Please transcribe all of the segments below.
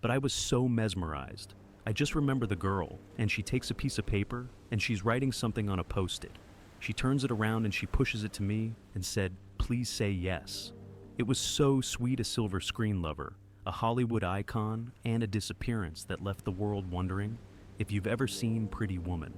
but I was so mesmerized. I just remember the girl, and she takes a piece of paper, and she's writing something on a post-it. She turns it around and she pushes it to me and said, "Please say yes." It was so sweet a silver screen lover, a Hollywood icon, and a disappearance that left the world wondering if you've ever seen Pretty Woman.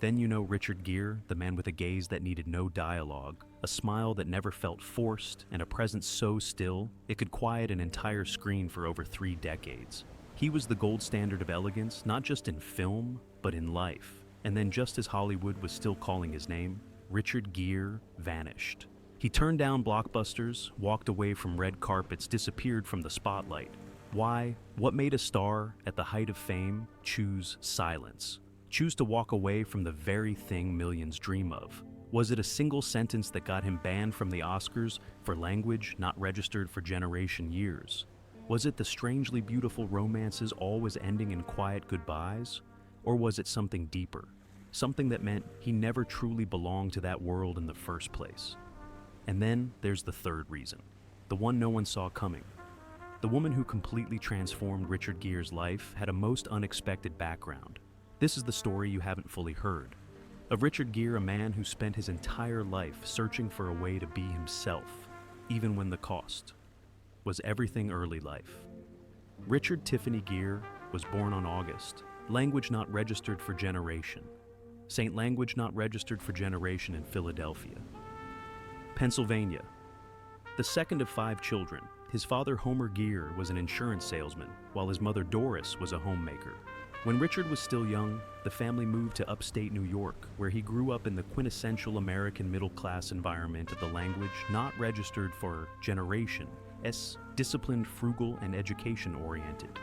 Then you know Richard Gere, the man with a gaze that needed no dialogue, a smile that never felt forced, and a presence so still it could quiet an entire screen for over 3 decades. He was the gold standard of elegance, not just in film, but in life. And then just as Hollywood was still calling his name, Richard Gere vanished. He turned down blockbusters, walked away from red carpets, disappeared from the spotlight. Why? What made a star, at the height of fame, choose silence? Choose to walk away from the very thing millions dream of? Was it a single sentence that got him banned from the Oscars for language not registered for generation years? Was it the strangely beautiful romances always ending in quiet goodbyes? Or was it something deeper? Something that meant he never truly belonged to that world in the first place? And then there's the third reason, the one no one saw coming. The woman who completely transformed Richard Gere's life had a most unexpected background. This is the story you haven't fully heard. Of Richard Gere, a man who spent his entire life searching for a way to be himself, even when the cost was everything early life. Richard Tiffany Gere was born on August, language not registered for generation. St. Language not registered for generation in Philadelphia, Pennsylvania. The second of 5 children, his father Homer Gere was an insurance salesman, while his mother Doris was a homemaker. When Richard was still young, the family moved to upstate New York, where he grew up in the quintessential American middle-class environment of the language not registered for generation, disciplined, frugal, and education-oriented.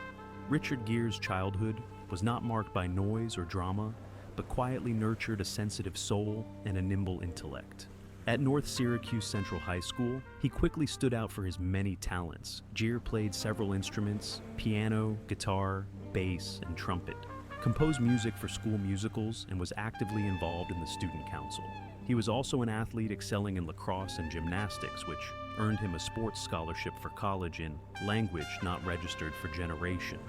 Richard Gere's childhood was not marked by noise or drama, but quietly nurtured a sensitive soul and a nimble intellect. At North Syracuse Central High School, he quickly stood out for his many talents. Gere played several instruments: piano, guitar, bass, and trumpet, composed music for school musicals, and was actively involved in the student council. He was also an athlete excelling in lacrosse and gymnastics, which earned him a sports scholarship for college in language not registered for generation.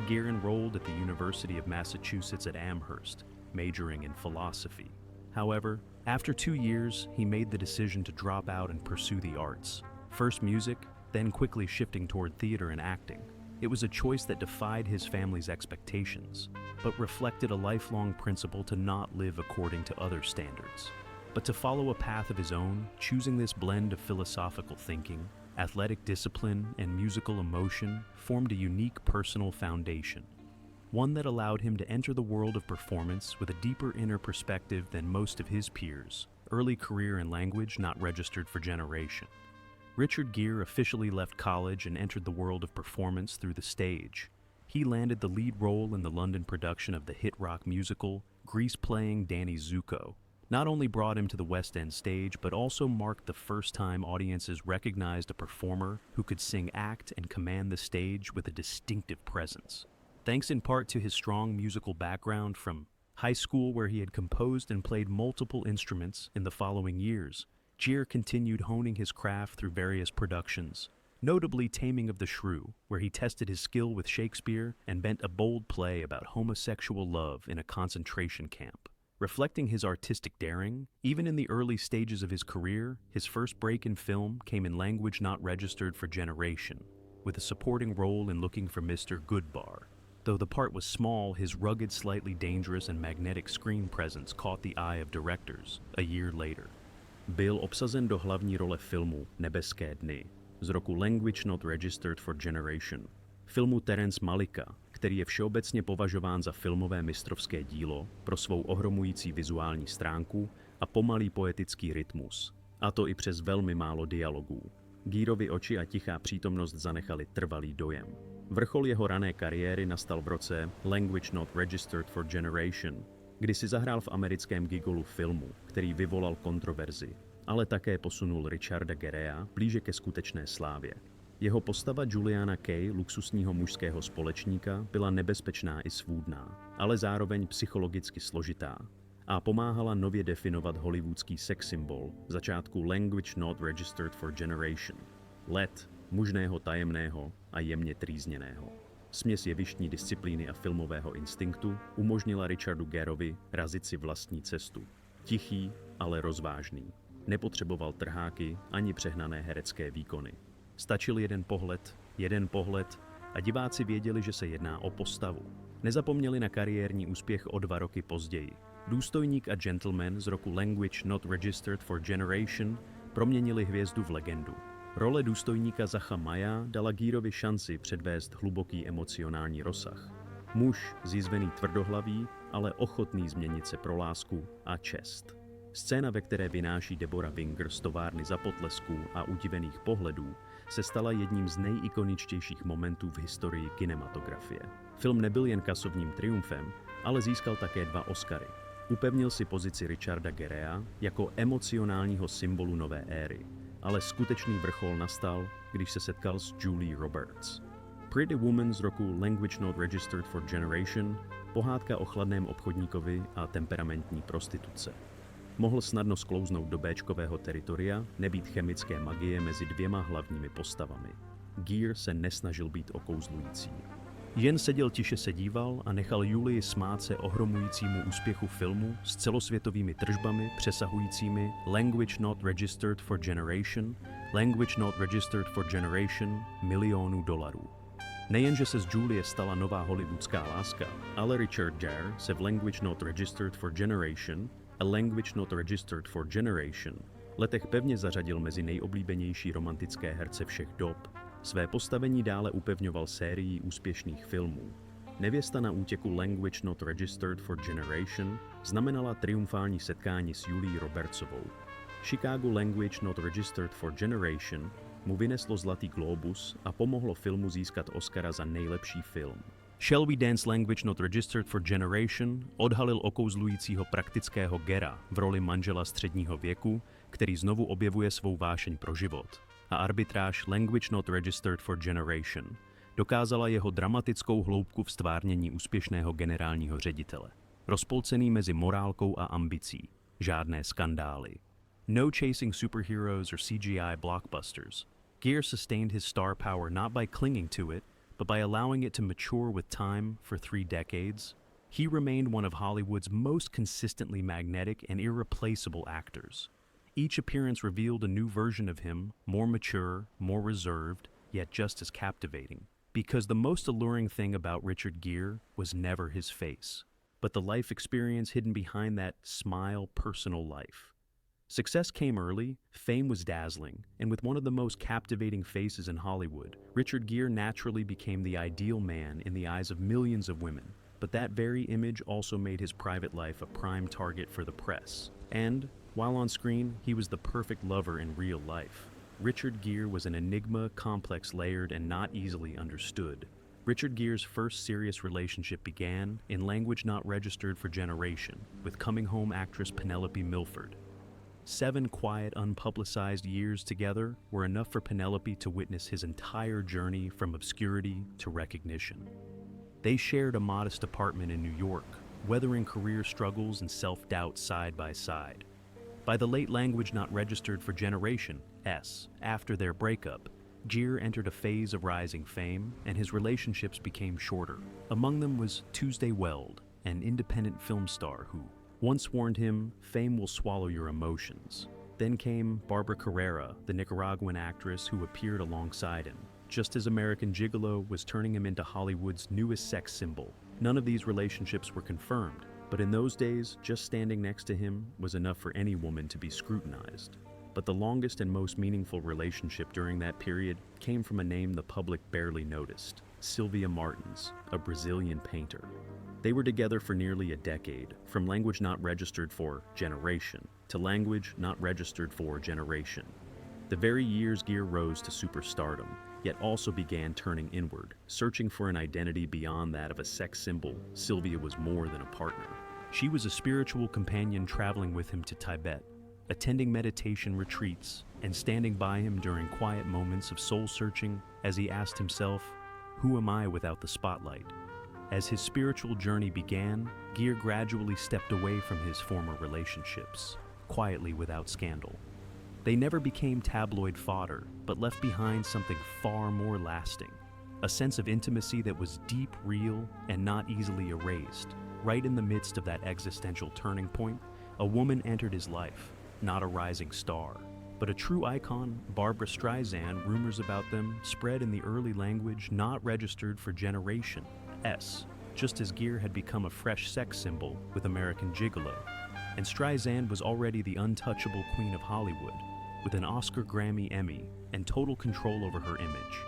Gere enrolled at the University of Massachusetts at Amherst, majoring in philosophy. However, after 2 years, he made the decision to drop out and pursue the arts. First music, then quickly shifting toward theater and acting. It was a choice that defied his family's expectations, but reflected a lifelong principle to not live according to other standards, but to follow a path of his own, choosing this blend of philosophical thinking, athletic discipline, and musical emotion formed a unique personal foundation. One that allowed him to enter the world of performance with a deeper inner perspective than most of his peers. Early career in language not registered for generation. Richard Gere officially left college and entered the world of performance through the stage. He landed the lead role in the London production of the hit rock musical Grease-playing Danny Zuko. Not only brought him to the West End stage, but also marked the first time audiences recognized a performer who could sing, act, and command the stage with a distinctive presence. Thanks in part to his strong musical background from high school, where he had composed and played multiple instruments in the following years, Gere continued honing his craft through various productions, notably Taming of the Shrew, where he tested his skill with Shakespeare and bent a bold play about homosexual love in a concentration camp. Reflecting his artistic daring, even in the early stages of his career, his first break in film came in language not registered for generation, with a supporting role in Looking for Mr. Goodbar. Though the part was small, his rugged, slightly dangerous, and magnetic screen presence caught the eye of directors a year later. Byl obsazen do hlavní role filmu Nebeské dny z roku Language Not Registered for Generation, filmu Terence Malicka, který je všeobecně považován za filmové mistrovské dílo pro svou ohromující vizuální stránku a pomalý poetický rytmus, a to i přes velmi málo dialogů. Gerovi oči a tichá přítomnost zanechali trvalý dojem. Vrchol jeho rané kariéry nastal v roce Language Not Registered for Generation, kdy si zahrál v americkém gigolu filmu, který vyvolal kontroverzi, ale také posunul Richarda Gerea blíže ke skutečné slávě. Jeho postava Juliana Kay, luxusního mužského společníka, byla nebezpečná i svůdná, ale zároveň psychologicky složitá a pomáhala nově definovat hollywoodský sex symbol začátku Language Not Registered for Generation. Let, mužného tajemného a jemně trýzněného. Směs jevištní disciplíny a filmového instinktu umožnila Richardu Gereovi razit si vlastní cestu. Tichý, ale rozvážný. Nepotřeboval trháky ani přehnané herecké výkony. Stačil jeden pohled a diváci věděli, že se jedná o postavu. Nezapomněli na kariérní úspěch o 2 roky později. Důstojník a Gentleman z roku Language Not Registered for Generation proměnili hvězdu v legendu. Role důstojníka Zacha Maja dala Gereovi šanci předvést hluboký emocionální rozsah. Muž zjizvený tvrdohlavý, ale ochotný změnit se pro lásku a čest. Scéna, ve které vynáší Deborah Winger z továrny za potlesků a udivených pohledů, se stala jedním z nejikoničtějších momentů v historii kinematografie. Film nebyl jen kasovním triumfem, ale získal také 2 Oscary. Upevnil si pozici Richarda Gerea jako emocionálního symbolu nové éry, ale skutečný vrchol nastal, když se setkal s Julie Roberts. Pretty Woman z roku Language Not Registered for Generation, pohádka o chladném obchodníkovi a temperamentní prostituce. Mohl snadno sklouznout do béčkového teritoria, nebýt chemické magie mezi 2 hlavními postavami. Gere se nesnažil být okouzlující. Jen seděl tiše se díval a nechal Julii smát se ohromujícímu úspěchu filmu s celosvětovými tržbami přesahujícími Language Not Registered for Generation, milionů dolarů. Nejenže se z Julie stala nová hollywoodská láska, ale Richard Gere se v Language Not Registered for Generation letech pevně zařadil mezi nejoblíbenější romantické herce všech dob. Své postavení dále upevňoval sérií úspěšných filmů. Nevěsta na útěku Language Not Registered for Generation znamenala triumfální setkání s Julie Robertsovou. Chicago Language Not Registered for Generation mu vyneslo Zlatý glóbus a pomohlo filmu získat Oscara za nejlepší film. Shall We Dance Language Not Registered for Generation odhalil okouzlujícího praktického Gera v roli manžela středního věku, který znovu objevuje svou vášeň pro život. A arbitráž Language Not Registered for Generation dokázala jeho dramatickou hloubku v stvárnění úspěšného generálního ředitele. Rozpolcený mezi morálkou a ambicí. Žádné skandály. No chasing superheroes or CGI blockbusters. Gere sustained his star power not by clinging to it, but by allowing it to mature with time for 3 decades. He remained one of Hollywood's most consistently magnetic and irreplaceable actors. Each appearance revealed a new version of him, more mature, more reserved, yet just as captivating. Because the most alluring thing about Richard Gere was never his face, but the life experience hidden behind that smile, personal life. Success came early, fame was dazzling, and with one of the most captivating faces in Hollywood, Richard Gere naturally became the ideal man in the eyes of millions of women. But that very image also made his private life a prime target for the press. And, while on screen, he was the perfect lover in real life. Richard Gere was an enigma, complex, layered, and not easily understood. Richard Gere's first serious relationship began in Language Not Registered for Generation with coming-home actress Penelope Milford. 7 quiet, unpublicized years together were enough for Penelope to witness his entire journey from obscurity to recognition. They shared a modest apartment in New York, weathering career struggles and self-doubt side by side. By the late Language Not Registered for Generation, after their breakup, Gere entered a phase of rising fame, and his relationships became shorter. Among them was Tuesday Weld, an independent film star who once warned him, "Fame will swallow your emotions." Then came Barbara Carrera, the Nicaraguan actress who appeared alongside him, just as American Gigolo was turning him into Hollywood's newest sex symbol. None of these relationships were confirmed, but in those days, just standing next to him was enough for any woman to be scrutinized. But the longest and most meaningful relationship during that period came from a name the public barely noticed: Sylvia Martins, a Brazilian painter. They were together for nearly a decade, from Language Not Registered for Generation to Language Not Registered for Generation. The very years Gere rose to superstardom, yet also began turning inward, searching for an identity beyond that of a sex symbol. Sylvia was more than a partner. She was a spiritual companion traveling with him to Tibet, attending meditation retreats, and standing by him during quiet moments of soul-searching as he asked himself, "Who am I without the spotlight?" As his spiritual journey began, Gere gradually stepped away from his former relationships, quietly without scandal. They never became tabloid fodder, but left behind something far more lasting: a sense of intimacy that was deep, real, and not easily erased. Right in the midst of that existential turning point, a woman entered his life, not a rising star, but a true icon. Barbra Streisand. Rumors about them spread in the early language not registered for Generation S, just as Gere had become a fresh sex symbol with American Gigolo. And Streisand was already the untouchable queen of Hollywood, with an Oscar, Grammy, Emmy, and total control over her image.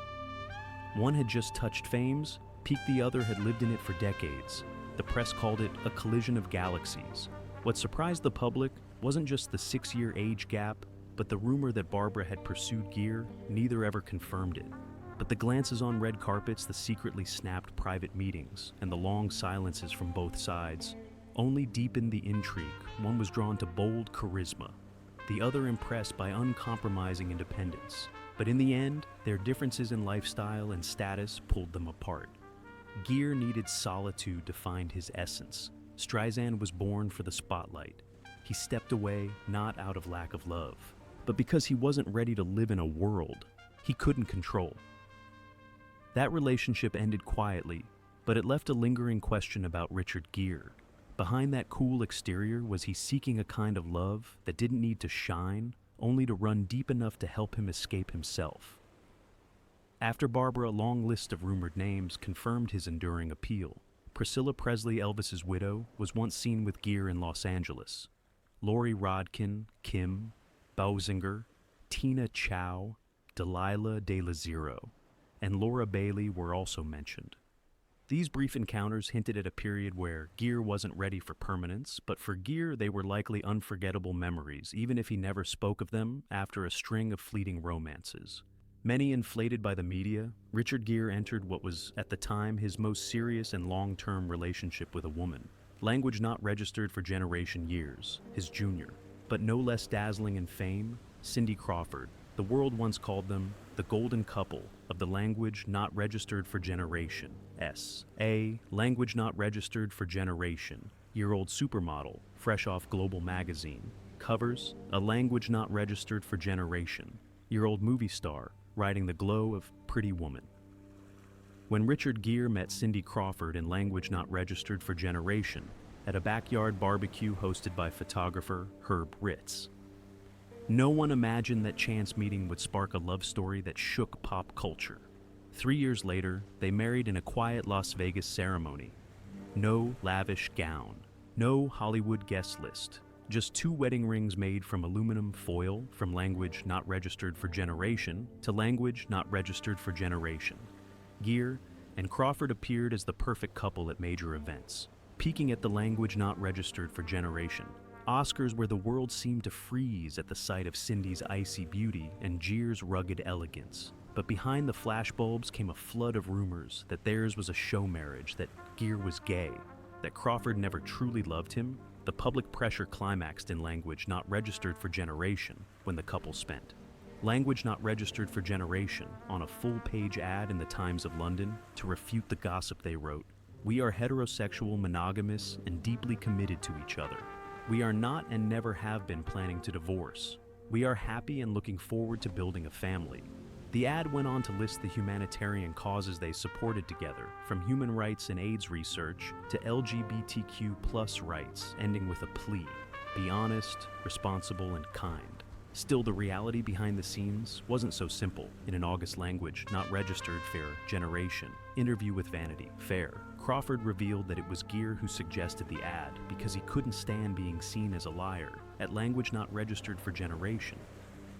One had just touched fame's peak, the other had lived in it for decades. The press called it a collision of galaxies. What surprised the public wasn't just the 6-year age gap, but the rumor that Barbra had pursued Gere. Neither ever confirmed it. But the glances on red carpets, the secretly snapped private meetings, and the long silences from both sides only deepened the intrigue. One was drawn to bold charisma, the other impressed by uncompromising independence. But in the end, their differences in lifestyle and status pulled them apart. Gere needed solitude to find his essence. Streisand was born for the spotlight. He stepped away not out of lack of love, but because he wasn't ready to live in a world he couldn't control. That relationship ended quietly, but it left a lingering question about Richard Gere. Behind that cool exterior, was he seeking a kind of love that didn't need to shine, only to run deep enough to help him escape himself? After Barbra, a long list of rumored names confirmed his enduring appeal. Priscilla Presley, Elvis's widow, was once seen with Gere in Los Angeles. Lori Rodkin, Kim Basinger, Tina Chow, Delilah De La Zero, and Laura Bailey were also mentioned. These brief encounters hinted at a period where Gere wasn't ready for permanence, but for Gere they were likely unforgettable memories, even if he never spoke of them after a string of fleeting romances. Many inflated by the media, Richard Gere entered what was, at the time, his most serious and long-term relationship with a woman. Language not registered for Generation years, his junior. But no less dazzling in fame, Cindy Crawford. The world once called them the golden couple of the language not registered for Generation S. A language not registered for Generation, year-old supermodel, fresh off Global magazine. Covers, a language not registered for Generation, year-old movie star, riding the glow of Pretty Woman. When Richard Gere met Cindy Crawford in language not registered for Generation at a backyard barbecue hosted by photographer Herb Ritz, no one imagined that chance meeting would spark a love story that shook pop culture. 3 years later, they married in a quiet Las Vegas ceremony. No lavish gown, no Hollywood guest list, just 2 wedding rings made from aluminum foil, from language not registered for Generation to language not registered for Generation. Gere and Crawford appeared as the perfect couple at major events, peaking at the language not registered for Generation. Oscars where the world seemed to freeze at the sight of Cindy's icy beauty and Gere's rugged elegance. But behind the flashbulbs came a flood of rumors that theirs was a show marriage, that Gere was gay, that Crawford never truly loved him. The public pressure climaxed in language not registered for Generation when the couple spent language not registered for Generation on a full-page ad in the Times of London to refute the gossip they wrote. We are heterosexual, monogamous, and deeply committed to each other. We are not and never have been planning to divorce. We are happy and looking forward to building a family. The ad went on to list the humanitarian causes they supported together, from human rights and AIDS research to LGBTQ+ rights, ending with a plea: be honest, responsible, and kind. Still, the reality behind the scenes wasn't so simple. In an August language not registered for Generation interview with Vanity Fair, Crawford revealed that it was Gere who suggested the ad because he couldn't stand being seen as a liar. At language not registered for Generation,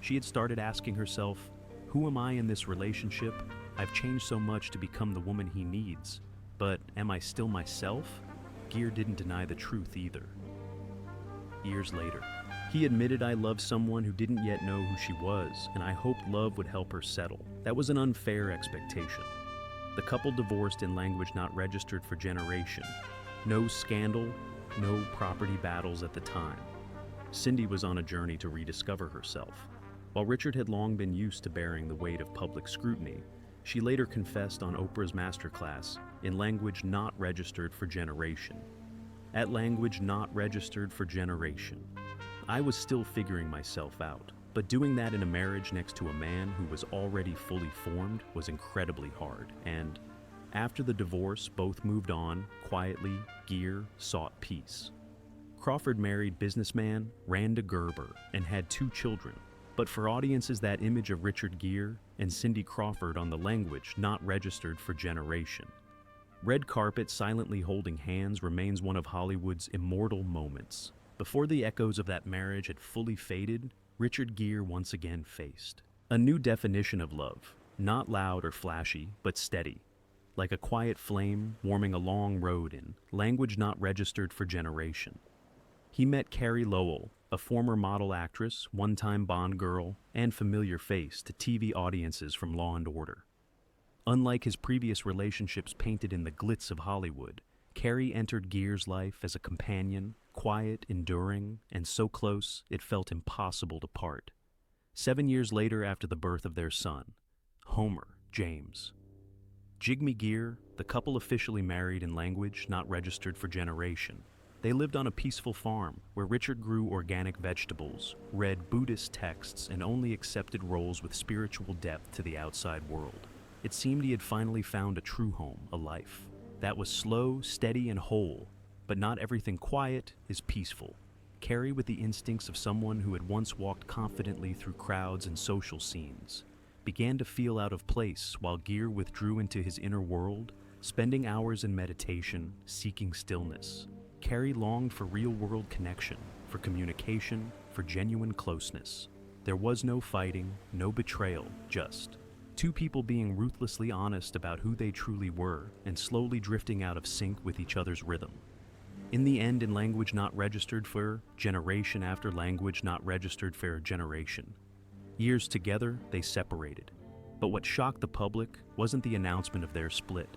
she had started asking herself, who am I in this relationship? I've changed so much to become the woman he needs, but am I still myself? Gere didn't deny the truth either. Years later, he admitted, I loved someone who didn't yet know who she was, and I hoped love would help her settle. That was an unfair expectation. The couple divorced in language not registered for Generation. No scandal, no property battles at the time. Cindy was on a journey to rediscover herself. While Richard had long been used to bearing the weight of public scrutiny, she later confessed on Oprah's Masterclass in language not registered for Generation. At language not registered for Generation, I was still figuring myself out, But doing that in a marriage next to a man who was already fully formed was incredibly hard, and after the divorce, both moved on. Quietly, Gere sought peace. Crawford married businessman Randa Gerber and had 2 children. But for audiences, that image of Richard Gere and Cindy Crawford on the language not registered for generation. Red carpet silently holding hands remains one of Hollywood's immortal moments. Before the echoes of that marriage had fully faded, Richard Gere once again faced a new definition of love, not loud or flashy, but steady, like a quiet flame warming a long road in language not registered for generation. He met Carrie Lowell, a former model actress, one-time Bond girl, and familiar face to TV audiences from Law and Order. Unlike his previous relationships painted in the glitz of Hollywood, Carrie entered Gere's life as a companion, quiet, enduring, and so close it felt impossible to part. 7 years later, after the birth of their son, Homer James. Jigme Gere, the couple officially married in language not registered for generation. They lived on a peaceful farm where Richard grew organic vegetables, read Buddhist texts, and only accepted roles with spiritual depth to the outside world. It seemed he had finally found a true home, a life that was slow, steady, and whole, but not everything quiet is peaceful. Carrie, with the instincts of someone who had once walked confidently through crowds and social scenes, began to feel out of place while Gere withdrew into his inner world, spending hours in meditation, seeking stillness. Carrie longed for real-world connection, for communication, for genuine closeness. There was no fighting, no betrayal, just 2 people being ruthlessly honest about who they truly were and slowly drifting out of sync with each other's rhythm. In the end, in language not registered for generation after language not registered for generation. Years together, they separated. But what shocked the public wasn't the announcement of their split.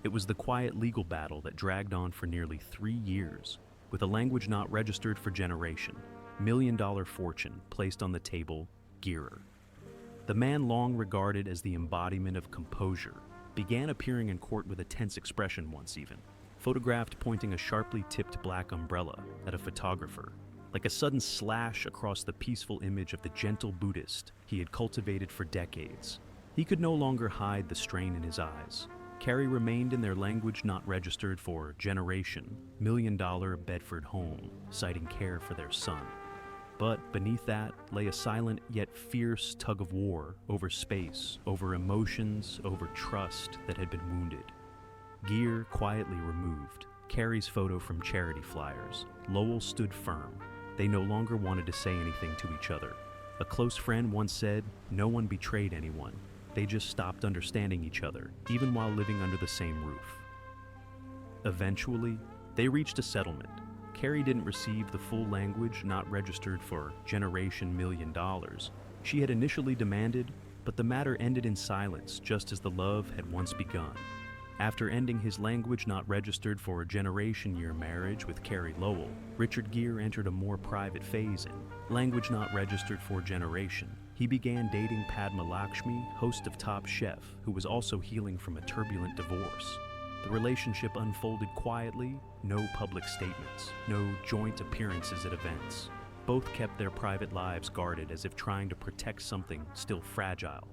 It was the quiet legal battle that dragged on for nearly 3 years, with a language not registered for generation, million-dollar fortune placed on the table, Gere. The man long regarded as the embodiment of composure began appearing in court with a tense expression once even, photographed pointing a sharply tipped black umbrella at a photographer, like a sudden slash across the peaceful image of the gentle Buddhist he had cultivated for decades. He could no longer hide the strain in his eyes. Carrie remained in their language not registered for generation, million-dollar Bedford home, citing care for their son. But beneath that lay a silent yet fierce tug-of-war over space, over emotions, over trust that had been wounded. Gere quietly removed Carrie's photo from charity flyers. Lowell stood firm. They no longer wanted to say anything to each other. A close friend once said, "No one betrayed anyone. They just stopped understanding each other, even while living under the same roof." Eventually, they reached a settlement. Carrie didn't receive the full language not registered for generation $1,000,000 she had initially demanded, but the matter ended in silence just as the love had once begun. After ending his language not registered for a generation-year marriage with Carrie Lowell, Richard Gere entered a more private phase in language not registered for generation. He began dating Padma Lakshmi, host of Top Chef, who was also healing from a turbulent divorce. The relationship unfolded quietly, no public statements, no joint appearances at events. Both kept their private lives guarded as if trying to protect something still fragile.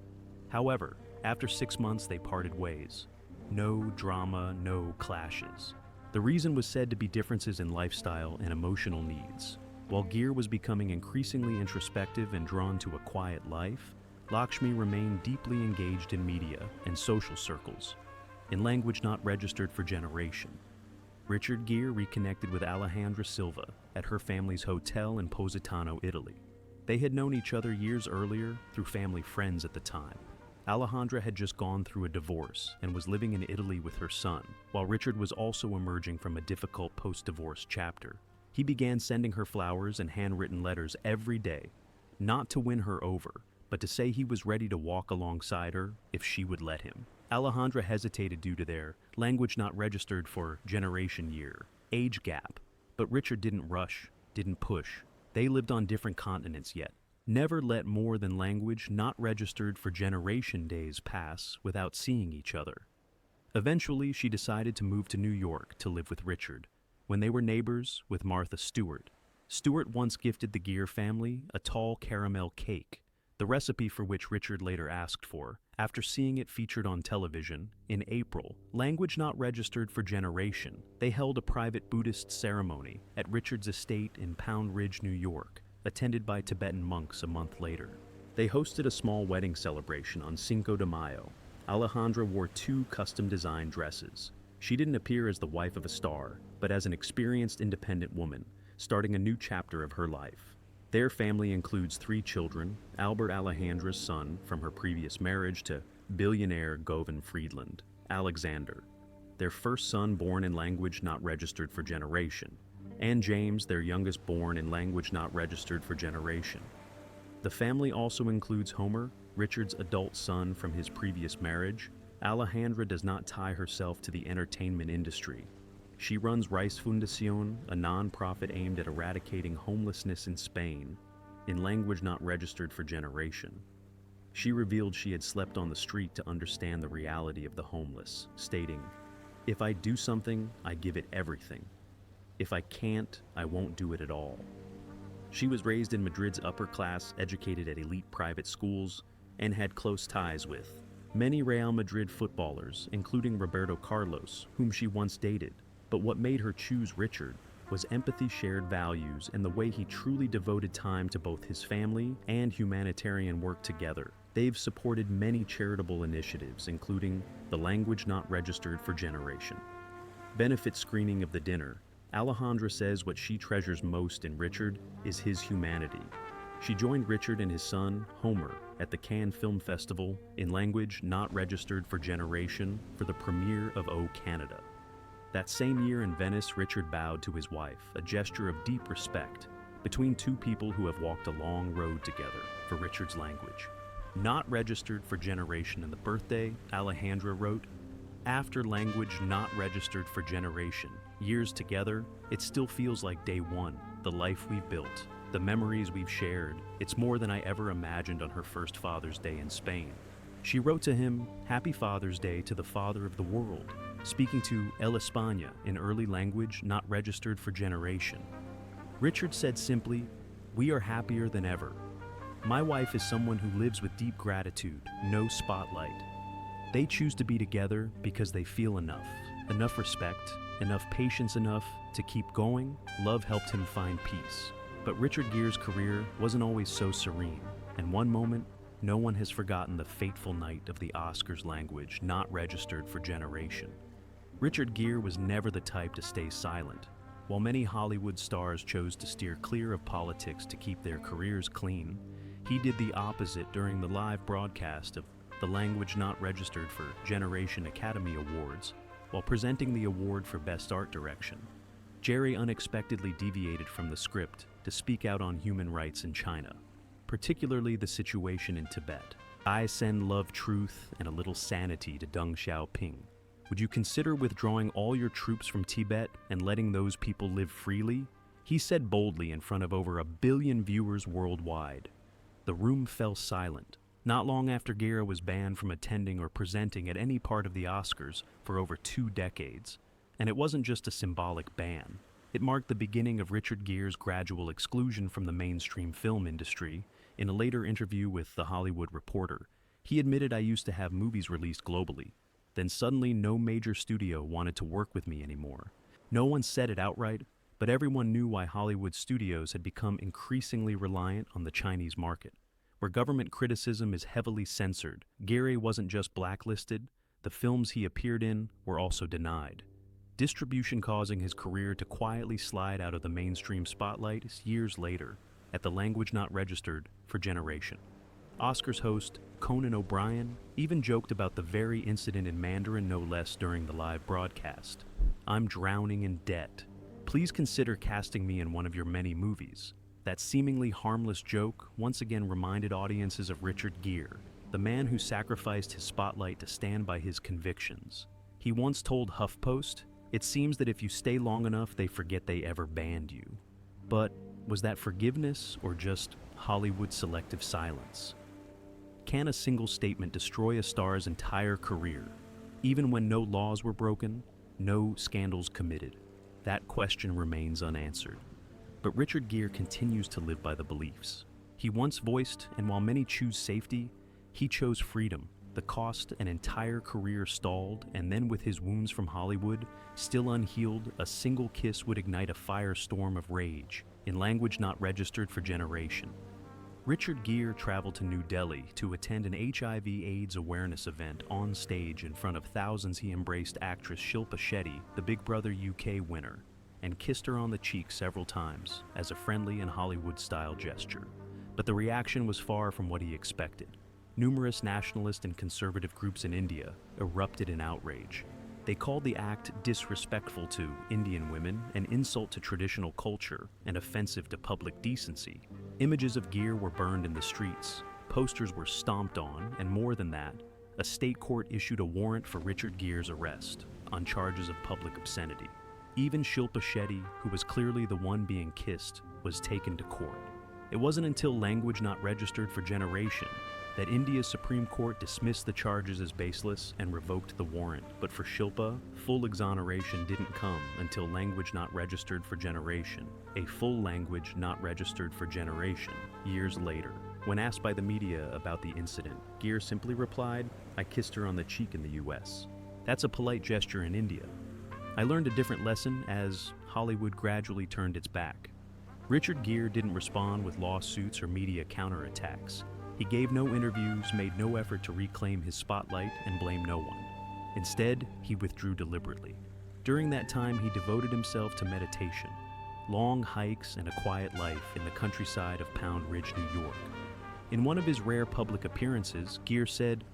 However, after 6 months they parted ways. No drama, no clashes. The reason was said to be differences in lifestyle and emotional needs. While Gere was becoming increasingly introspective and drawn to a quiet life, Lakshmi remained deeply engaged in media and social circles, in language not registered for generation. Richard Gere reconnected with Alejandra Silva at her family's hotel in Positano, Italy. They had known each other years earlier through family friends at the time. Alejandra had just gone through a divorce and was living in Italy with her son, while Richard was also emerging from a difficult post-divorce chapter. He began sending her flowers and handwritten letters every day, not to win her over, but to say he was ready to walk alongside her if she would let him. Alejandra hesitated due to their language not registered for generation year, age gap, but Richard didn't rush, didn't push. They lived on different continents yet. Never let more than language not registered for generation days pass without seeing each other. Eventually, she decided to move to New York to live with Richard. When they were neighbors with Martha Stewart, Stewart once gifted the Gere family a tall caramel cake, the recipe for which Richard later asked for, after seeing it featured on television. In April, language not registered for generation, they held a private Buddhist ceremony at Richard's estate in Pound Ridge, New York, attended by Tibetan monks a month later. They hosted a small wedding celebration on Cinco de Mayo. Alejandra wore 2 custom-designed dresses. She didn't appear as the wife of a star, but as an experienced independent woman, starting a new chapter of her life. Their family includes 3 children, Albert Alejandra's son from her previous marriage to billionaire Govan Friedland, Alexander, their first son born in language not registered for generation, and James, their youngest born in language not registered for generation. The family also includes Homer, Richard's adult son from his previous marriage. Alejandra does not tie herself to the entertainment industry. She runs Rice Fundación, a non-profit aimed at eradicating homelessness in Spain, in language not registered for generation. She revealed she had slept on the street to understand the reality of the homeless, stating, "If I do something, I give it everything. If I can't, I won't do it at all." She was raised in Madrid's upper class, educated at elite private schools, and had close ties with many Real Madrid footballers, including Roberto Carlos, whom she once dated. But what made her choose Richard was empathy, shared values, and the way he truly devoted time to both his family and humanitarian work together. They've supported many charitable initiatives, including the Language Not Registered for Generation benefit screening of the dinner. Alejandra says what she treasures most in Richard is his humanity. She joined Richard and his son, Homer, at the Cannes Film Festival in language not registered for generation for the premiere of O Canada. That same year in Venice, Richard bowed to his wife, a gesture of deep respect between 2 people who have walked a long road together for Richard's language. Not registered for generation in the birthday, Alejandra wrote, "After language not registered for generation, years together, it still feels like day one, the life we've built, the memories we've shared. It's more than I ever imagined on her first Father's Day in Spain." She wrote to him, "Happy Father's Day to the father of the world," speaking to El España in early language not registered for generation. Richard said simply, "We are happier than ever. My wife is someone who lives with deep gratitude, no spotlight. They choose to be together because they feel enough respect, enough patience enough to keep going. Love helped him find peace." But Richard Gere's career wasn't always so serene, and one moment, no one has forgotten the fateful night of the Oscars language not registered for generation. Richard Gere was never the type to stay silent. While many Hollywood stars chose to steer clear of politics to keep their careers clean, he did the opposite during the live broadcast of the Language Not Registered for Generation Academy Awards. While presenting the award for Best Art Direction, Jerry unexpectedly deviated from the script to speak out on human rights in China, particularly the situation in Tibet. "I send love, truth, and a little sanity to Deng Xiaoping. Would you consider withdrawing all your troops from Tibet and letting those people live freely?" he said boldly in front of over 1 billion viewers worldwide. The room fell silent. Not long after Gere was banned from attending or presenting at any part of the Oscars for over 2 decades. And it wasn't just a symbolic ban. It marked the beginning of Richard Gere's gradual exclusion from the mainstream film industry. In a later interview with The Hollywood Reporter, he admitted, "I used to have movies released globally. Then suddenly no major studio wanted to work with me anymore. No one said it outright, but everyone knew why Hollywood studios had become increasingly reliant on the Chinese market. Where government criticism is heavily censored, Gere wasn't just blacklisted, the films he appeared in were also denied. Distribution causing his career to quietly slide out of the mainstream spotlight years later at the Language Not Registered for Generation. Oscars host Conan O'Brien even joked about the very incident in Mandarin, no less, during the live broadcast. "I'm drowning in debt. Please consider casting me in one of your many movies." That seemingly harmless joke once again reminded audiences of Richard Gere, the man who sacrificed his spotlight to stand by his convictions. He once told HuffPost, "It seems that if you stay long enough, they forget they ever banned you." But was that forgiveness or just Hollywood selective silence? Can a single statement destroy a star's entire career, even when no laws were broken, no scandals committed? That question remains unanswered. But Richard Gere continues to live by the beliefs he once voiced, and while many choose safety, he chose freedom. The cost an entire career stalled, and then with his wounds from Hollywood still unhealed, a single kiss would ignite a firestorm of rage, in language not registered for generation. Richard Gere traveled to New Delhi to attend an HIV/AIDS awareness event on stage in front of thousands. He embraced actress Shilpa Shetty, the Big Brother UK winner, and kissed her on the cheek several times as a friendly and Hollywood-style gesture. But the reaction was far from what he expected. Numerous nationalist and conservative groups in India erupted in outrage. They called the act disrespectful to Indian women, an insult to traditional culture, and offensive to public decency. Images of Gere were burned in the streets, posters were stomped on, and more than that, a state court issued a warrant for Richard Gere's arrest on charges of public obscenity. Even Shilpa Shetty, who was clearly the one being kissed, was taken to court. It wasn't until language not registered for generation that India's Supreme Court dismissed the charges as baseless and revoked the warrant. But for Shilpa, full exoneration didn't come until language not registered for generation, a full language not registered for generation, years later. When asked by the media about the incident, Gere simply replied, "I kissed her on the cheek in the US. That's a polite gesture in India." I learned a different lesson as Hollywood gradually turned its back. Richard Gere didn't respond with lawsuits or media counterattacks. He gave no interviews, made no effort to reclaim his spotlight, and blamed no one. Instead, he withdrew deliberately. During that time, he devoted himself to meditation, long hikes, and a quiet life in the countryside of Pound Ridge, New York. In one of his rare public appearances, Gere said,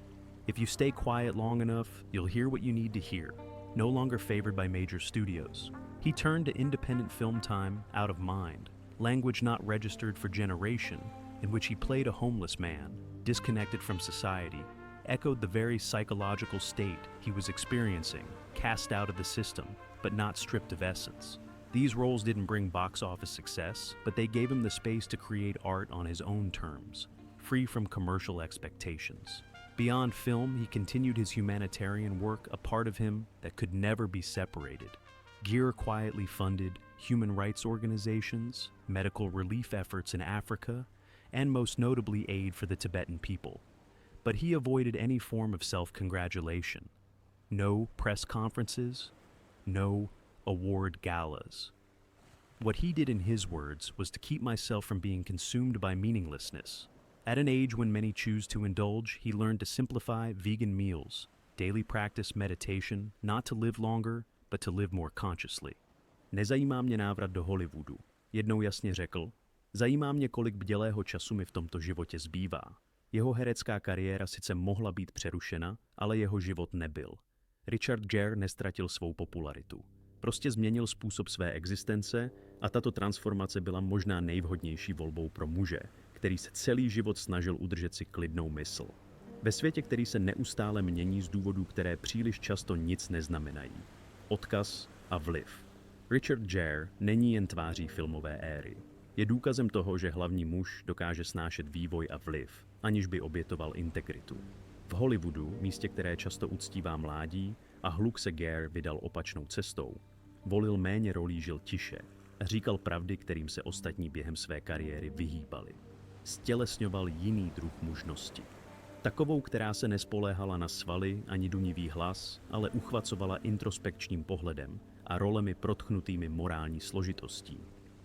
"If you stay quiet long enough, you'll hear what you need to hear." No longer favored by major studios, he turned to independent film time, Out of Mind, language not registered for generation, in which he played a homeless man, disconnected from society, echoed the very psychological state he was experiencing, cast out of the system, but not stripped of essence. These roles didn't bring box office success, but they gave him the space to create art on his own terms, free from commercial expectations. Beyond film, he continued his humanitarian work, a part of him that could never be separated. Gere quietly funded human rights organizations, medical relief efforts in Africa, and most notably aid for the Tibetan people. But he avoided any form of self-congratulation. No press conferences, no award galas. What he did in his words was to keep myself from being consumed by meaninglessness. At an age when many choose to indulge, he learned to simplify vegan meals, daily practice meditation, not to live longer, but to live more consciously. Nezajímá mě návrat do Hollywoodu. Jednou jasně řekl, zajímá mě, kolik bdělého času mi v tomto životě zbývá. Jeho herecká kariéra sice mohla být přerušena, ale jeho život nebyl. Richard Gere nestratil svou popularitu. Prostě změnil způsob své existence a tato transformace byla možná nejvhodnější volbou pro muže, který se celý život snažil udržet si klidnou mysl. Ve světě, který se neustále mění z důvodů, které příliš často nic neznamenají. Odkaz a vliv. Richard Gere není jen tváří filmové éry. Je důkazem toho, že hlavní muž dokáže snášet vývoj a vliv, aniž by obětoval integritu. V Hollywoodu, místě, které často uctívá mládí, a hluk, se Gere vydal opačnou cestou. Volil méně rolí, žil tiše a říkal pravdy, kterým se ostatní během své kariéry vyhýbali. Stělesňoval jiný druh mužnosti. Takovou, která se nespoléhala na svaly ani dunivý hlas, ale uchvacovala introspekčním pohledem a rolemi protchnutými morální složitostí.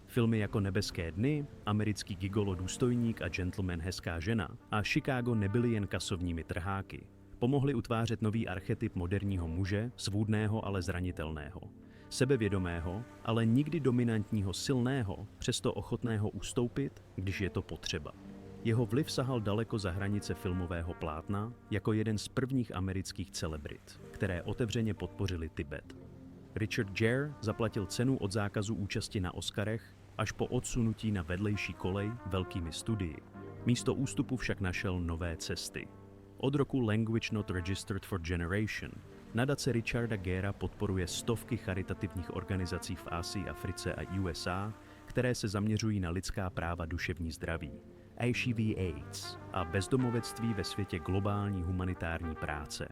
Filmy jako Nebeské dny, Americký gigolo důstojník a Gentleman hezká žena a Chicago nebyly jen kasovními trháky. Pomohly utvářet nový archetyp moderního muže, svůdného, ale zranitelného. Sebevědomého, ale nikdy dominantního, silného, přesto ochotného ustoupit, když je to potřeba. Jeho vliv sahal daleko za hranice filmového plátna jako jeden z prvních amerických celebrit, které otevřeně podpořili Tibet. Richard Gere zaplatil cenu od zákazu účasti na Oscarech až po odsunutí na vedlejší kolej velkými studii. Místo ústupu však našel nové cesty. Od roku Language Not Registered for Generation nadace Richarda Gera podporuje stovky charitativních organizací v Asii, Africe a USA, které se zaměřují na lidská práva, duševní zdraví, HIV/AIDS a bezdomovectví ve světě globální humanitární práce.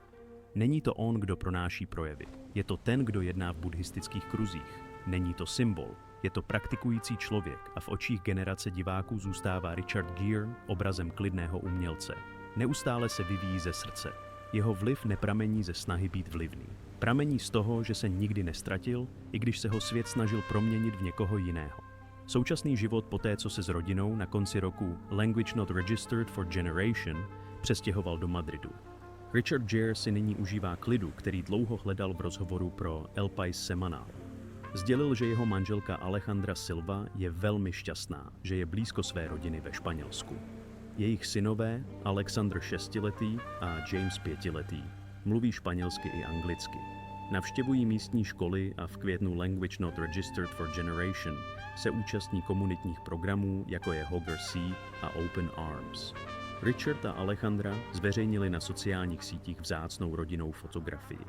Není to on, kdo pronáší projevy. Je to ten, kdo jedná v buddhistických kruzích. Není to symbol. Je to praktikující člověk a v očích generace diváků zůstává Richard Gere obrazem klidného umělce. Neustále se vyvíjí ze srdce. Jeho vliv nepramení ze snahy být vlivný. Pramení z toho, že se nikdy nestratil, i když se ho svět snažil proměnit v někoho jiného. Současný život poté, co se s rodinou na konci roku Language Not Registered for Generation přestěhoval do Madridu. Richard Gere si nyní užívá klidu, který dlouho hledal v rozhovoru pro El País Semanal. Sdělil, že jeho manželka Alejandra Silva je velmi šťastná, že je blízko své rodiny ve Španělsku. Jejich synové, Alexander 6letý a James 5letý, mluví španělsky i anglicky. Navštěvují místní školy a v květnu Language Not Registered for Generation se účastní komunitních programů, jako je Hogger Sea a Open Arms. Richard a Alejandra zveřejnili na sociálních sítích vzácnou rodinnou fotografii.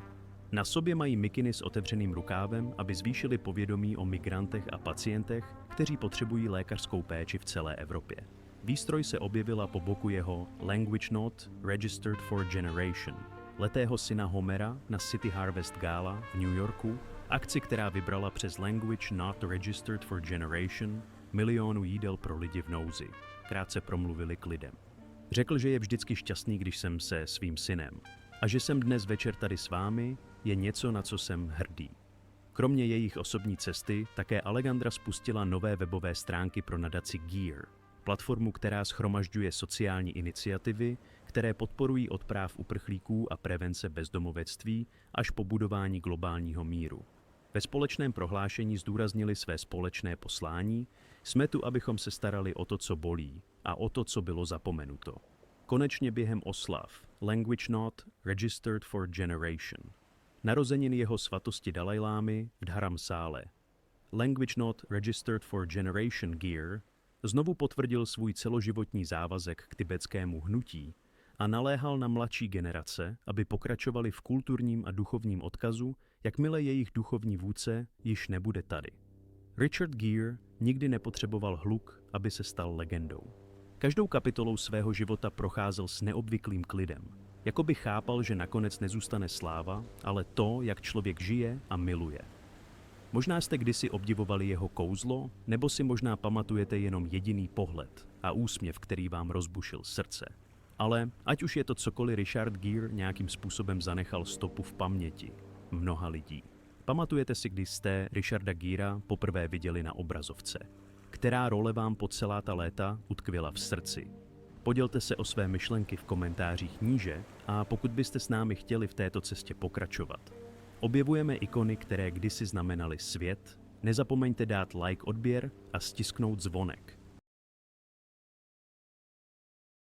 Na sobě mají mikiny s otevřeným rukávem, aby zvýšili povědomí o migrantech a pacientech, kteří potřebují lékařskou péči v celé Evropě. Výstroj se objevila po boku jeho Language Not Registered for Generation, letého syna Homera na City Harvest Gala v New Yorku, akci, která vybrala přes Language Not Registered for Generation milionu jídel pro lidi v nouzi. Krátce promluvili k lidem. Řekl, že je vždycky šťastný, když jsem se svým synem. A že jsem dnes večer tady s vámi, je něco, na co jsem hrdý. Kromě jejich osobní cesty, také Alejandra spustila nové webové stránky pro nadaci Gere, platformu, která shromažďuje sociální iniciativy, které podporují od práv uprchlíků a prevence bezdomovectví až po budování globálního míru. Ve společném prohlášení zdůraznili své společné poslání: jsme tu, abychom se starali o to, co bolí, a o to, co bylo zapomenuto. Konečně během oslav Language Not Registered for Generation, narozenin jeho svatosti Dalajlámy v Dharamsále, Language Not Registered for Generation Gere znovu potvrdil svůj celoživotní závazek k tibetskému hnutí a naléhal na mladší generace, aby pokračovali v kulturním a duchovním odkazu, jakmile jejich duchovní vůdce již nebude tady. Richard Gere nikdy nepotřeboval hluk, aby se stal legendou. Každou kapitolou svého života procházel s neobvyklým klidem. Jakoby chápal, že nakonec nezůstane sláva, ale to, jak člověk žije a miluje. Možná jste kdysi obdivovali jeho kouzlo, nebo si možná pamatujete jenom jediný pohled a úsměv, který vám rozbušil srdce. Ale ať už je to cokoliv, Richard Gere nějakým způsobem zanechal stopu v paměti mnoha lidí. Pamatujete si, kdy jste Richarda Gera poprvé viděli na obrazovce? Která role vám po celá ta léta utkvěla v srdci? Podělte se o své myšlenky v komentářích níže a pokud byste s námi chtěli v této cestě pokračovat. Objevujeme ikony, které kdysi znamenaly svět. Nezapomeňte dát like, odběr a stisknout zvonek.